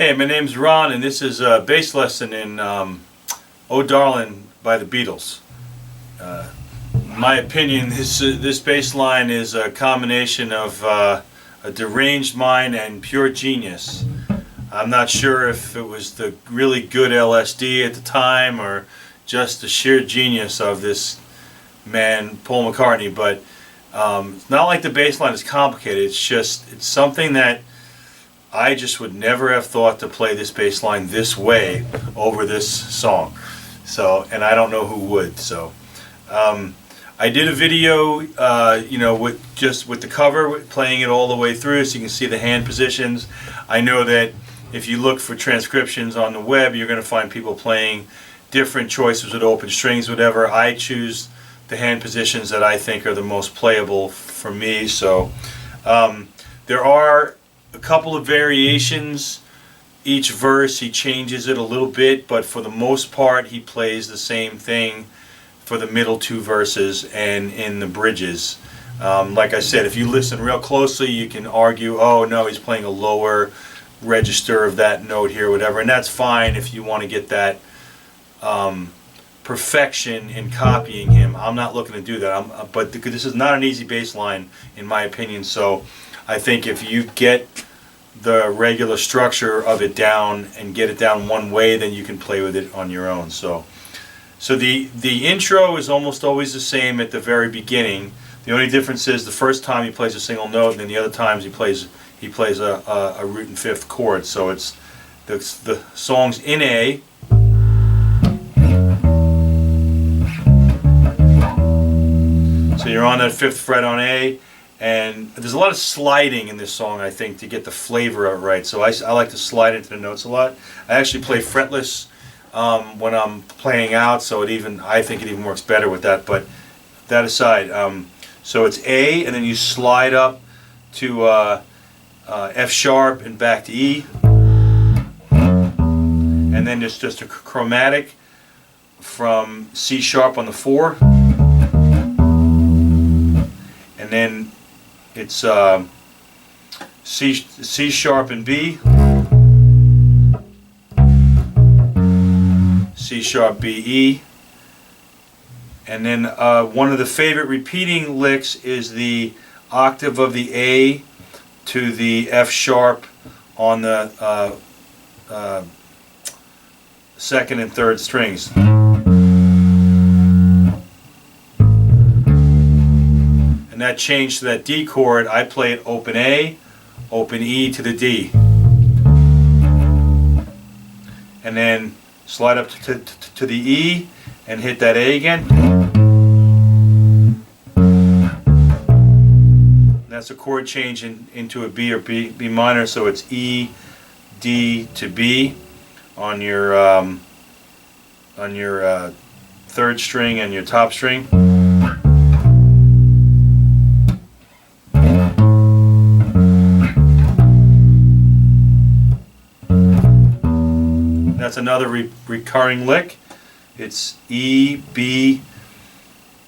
Hey, my name's Ron, and this is a bass lesson in "Oh Darling" by the Beatles. In my opinion, this bass line is a combination of a deranged mind and pure genius. I'm not sure if it was the really good LSD at the time or just the sheer genius of this man, Paul McCartney, but it's not like the bass line is complicated. It's something that I just would never have thought to play this bass line this way over this song. So, and I don't know who would. So, I did a video, with the cover, playing it all the way through, so you can see the hand positions. I know that if you look for transcriptions on the web, you're going to find people playing different choices with open strings, whatever. I choose the hand positions that I think are the most playable for me. So, there are a couple of variations. Each verse he changes it a little bit, but for the most part he plays the same thing for the middle two verses and in the bridges. Like I said, if you listen real closely, you can argue, oh no, he's playing a lower register of that note here, whatever, and that's fine if you want to get that perfection in copying him. I'm not looking to do that. But this is not an easy bass line, in my opinion. So I think if you get the regular structure of it down and get it down one way, then you can play with it on your own. So the intro is almost always the same at the very beginning. The only difference is the first time he plays a single note, and then the other times he plays a root and fifth chord. So it's the song's in A. So you're on that fifth fret on A. And there's a lot of sliding in this song, I think, to get the flavor out right. So I like to slide into the notes a lot. I actually play fretless when I'm playing out, so I think it even works better with that. But that aside, so it's A, and then you slide up to F sharp and back to E, and then there's just a chromatic from C sharp on the 4, and then it's C sharp and B, C sharp B E, and then one of the favorite repeating licks is the octave of the A to the F sharp on the second and third strings. That change to that D chord, I play it open A, open E to the D, and then slide up to the E and hit that A again. That's a chord change into a B or B minor, so it's E, D to B on your third string and your top string. That's another recurring lick. It's E, B,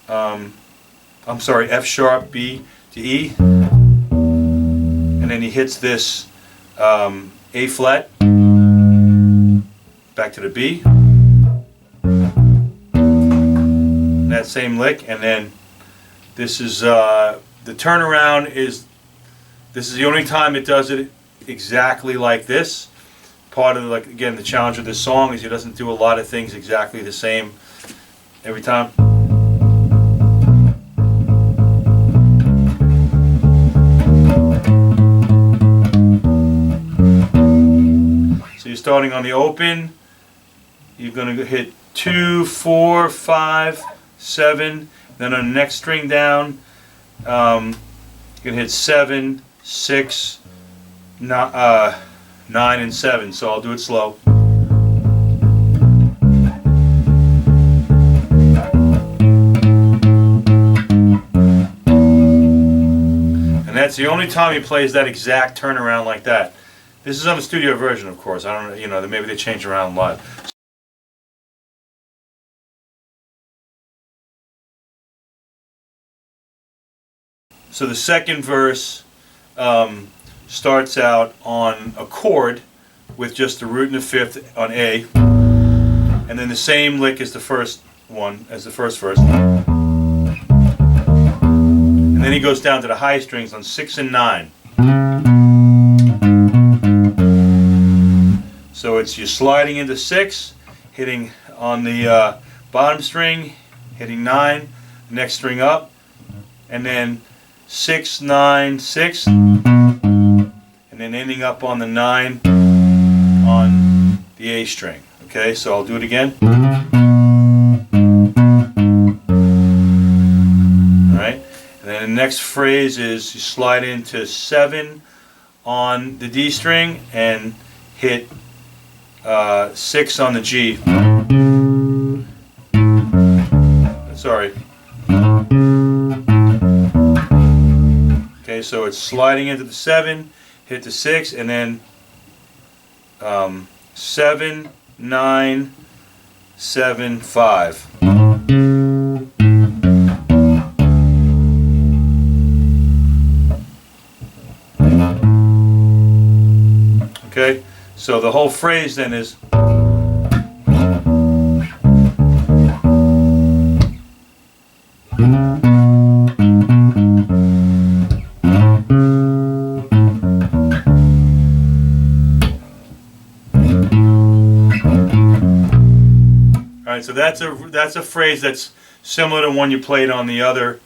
F sharp, B to E, and then he hits this A flat, back to the B, that same lick, and then this is the turnaround this is the only time it does it exactly like this. Part of the challenge of this song is he doesn't do a lot of things exactly the same every time. So you're starting on the open, you're going to hit 2, 4, 5, 7, then on the next string down you're going to hit 7, 6, 9 and 7, so I'll do it slow. And that's the only time he plays that exact turnaround like that. This is on the studio version, of course. I don't know, maybe they change around a lot. So the second verse starts out on a chord with just the root and the fifth on A, and then the same lick as the first one, as the first verse. And then he goes down to the high strings on 6 and 9. So it's you sliding into 6, hitting on the bottom string, hitting 9, next string up, and then 6, 9, 6, and then ending up on the 9 on the A string. Okay, so I'll do it again. Alright, and then the next phrase is you slide into 7 on the D string and hit 6 on the G. Sorry. Okay, so it's sliding into the 7, hit the 6, and then 7, 9, 7, 5. Okay, so the whole phrase then is so that's a phrase that's similar to one you played on the other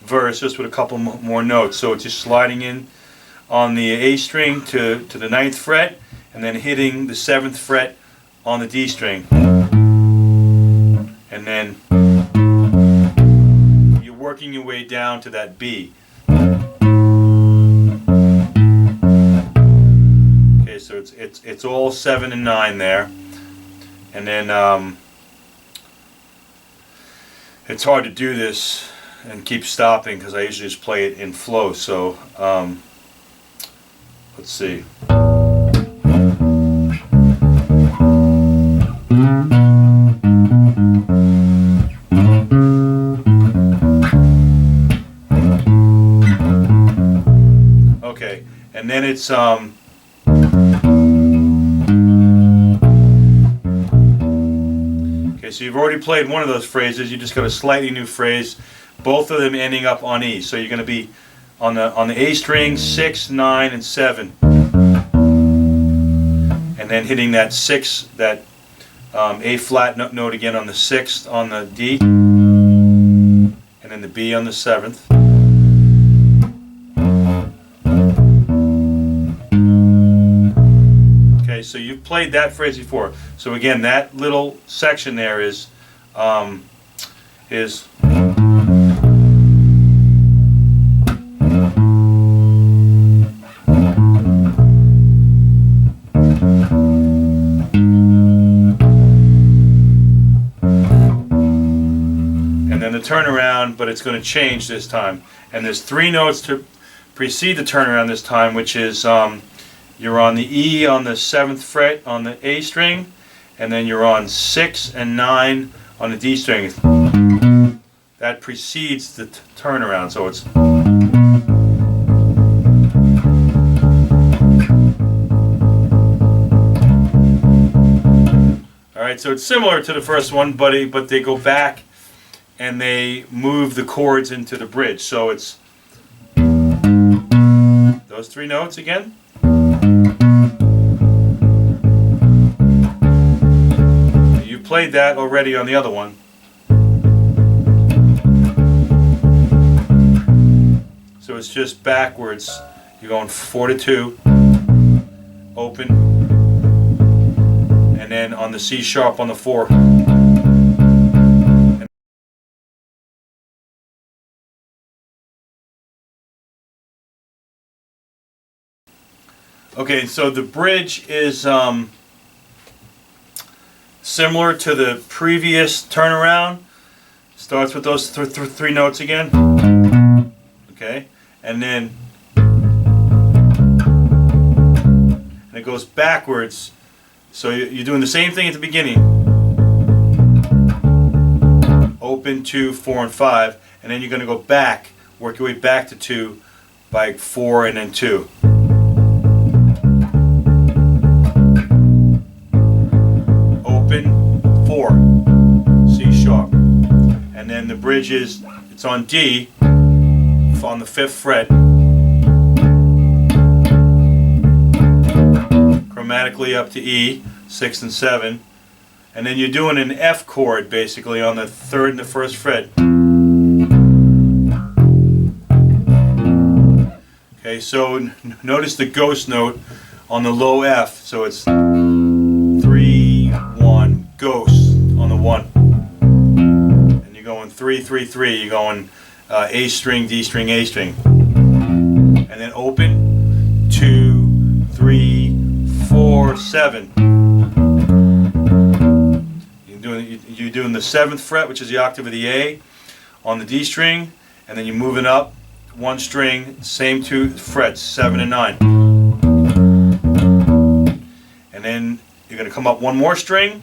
verse, just with a couple more notes. So it's just sliding in on the A string to the 9th fret, and then hitting the 7th fret on the D string, and then you're working your way down to that B. Okay, so it's all 7 and 9 there, and then it's hard to do this and keep stopping because I usually just play it in flow. So let's see. Okay, and then it's so you've already played one of those phrases. You just got a slightly new phrase, both of them ending up on E. So you're going to be on the A string, 6, 9, and 7, and then hitting that 6, that A flat note again on the 6th on the D, and then the B on the 7th. So you've played that phrase before. So again, that little section there is and then the turnaround, but it's going to change this time. And there's 3 notes to precede the turnaround this time, which is you're on the E on the 7th fret on the A string, and then you're on 6 and 9 on the D string. That precedes the turnaround, so it's alright, so it's similar to the first one, but they go back and they move the chords into the bridge. So it's those 3 notes again. You've played that already on the other one. So it's just backwards. You're going 4 to 2, open, and then on the C sharp on the 4. Okay, so the bridge is similar to the previous turnaround. Starts with those 3 notes again. Okay, and then it goes backwards. So you're doing the same thing at the beginning. Open 2, 4, and 5, and then you're going to go back, work your way back to 2 by 4 and then 2. bridge is, it's on D, on the 5th fret, chromatically up to E, 6 and 7, and then you're doing an F chord basically on the 3rd and the 1st fret. Okay, so notice the ghost note on the low F, so it's 3, 1, ghost on the 1. And you're going 3, 3, 3, you're going A string, D string, A string. And then open, 2, 3, 4, 7. You're doing the 7th fret, which is the octave of the A, on the D string, and then you're moving up 1 string, same 2 frets, 7 and 9. And then you're going to come up 1 more string,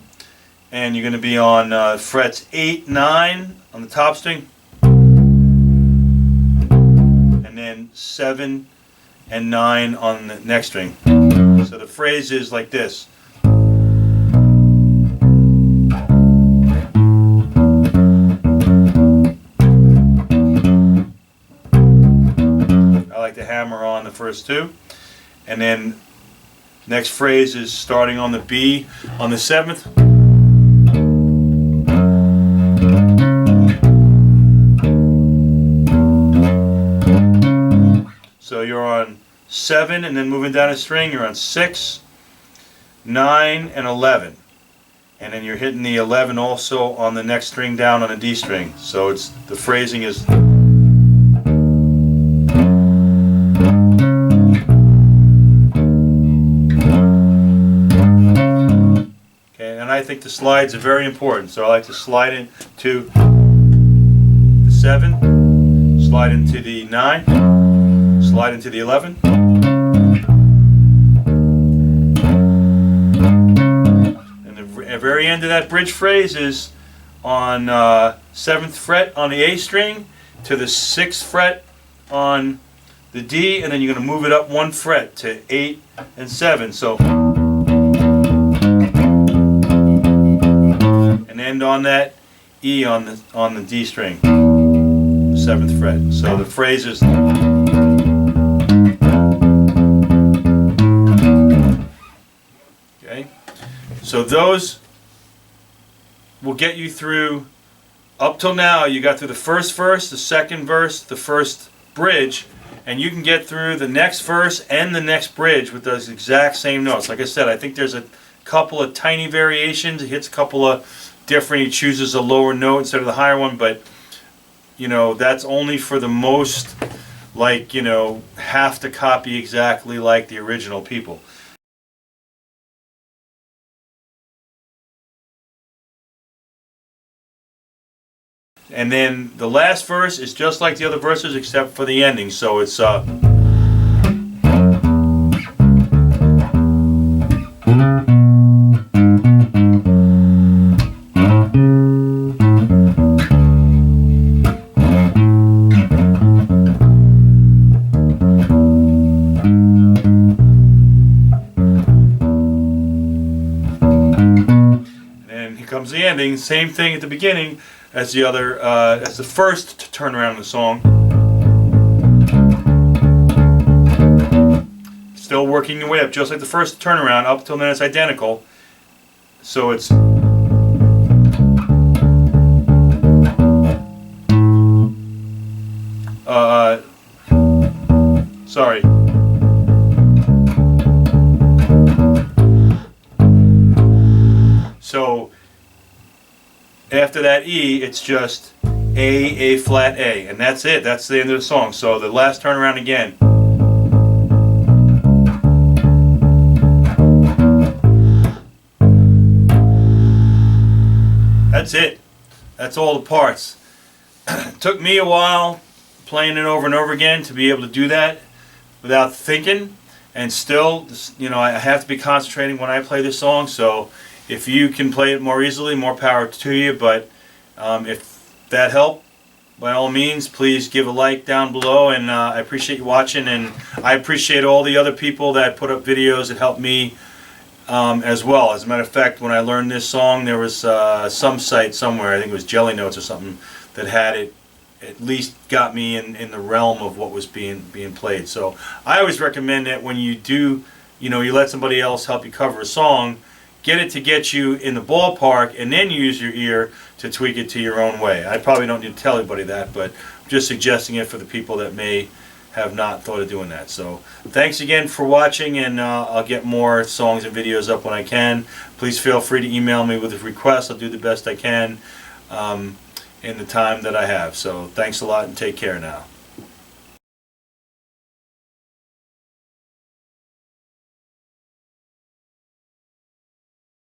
and you're going to be on frets 8, 9 on the top string, and then 7 and 9 on the next string. So the phrase is like this. I like to hammer on the first 2, and then next phrase is starting on the B on the 7th. So you're on 7 and then moving down a string, you're on 6, 9 and 11. And then you're hitting the 11 also on the next string down on a D string. So it's the phrasing is I think the slides are very important, so I like to slide into the 7, slide into the 9, slide into the 11, and the very end of that bridge phrase is on 7th fret on the A string to the 6th fret on the D, and then you're going to move it up 1 fret to 8 and 7. So end on that E on the D string, 7th fret. So the phrase is okay. So those will get you through. Up till now, you got through the first verse, the second verse, the first bridge, and you can get through the next verse and the next bridge with those exact same notes. Like I said, I think there's a couple of tiny variations. It hits a couple of different, he chooses a lower note instead of the higher one, but you know, that's only for the most, like, you know, have to copy exactly like the original people. And then the last verse is just like the other verses except for the ending, so it's comes the ending, same thing at the beginning as the other, as the first turnaround of the song. Still working your way up, just like the first turnaround. Up till then it's identical. So it's sorry. So after that E, it's just A flat A, and that's it. That's the end of the song. So the last turnaround again. That's it. That's all the parts. It took me a while playing it over and over again to be able to do that without thinking, and still, you know, I have to be concentrating when I play this song. So if you can play it more easily, more power to you. But if that helped, by all means, please give a like down below, and I appreciate you watching, and I appreciate all the other people that put up videos that help me as well. As a matter of fact, when I learned this song, there was some site somewhere, I think it was Jelly Notes or something, that had it, at least got me in the realm of what was being played. So I always recommend that when you do, you let somebody else help you cover a song, get it to get you in the ballpark, and then use your ear to tweak it to your own way. I probably don't need to tell everybody that, but I'm just suggesting it for the people that may have not thought of doing that. So thanks again for watching, and I'll get more songs and videos up when I can. Please feel free to email me with requests. I'll do the best I can in the time that I have. So thanks a lot, and take care now.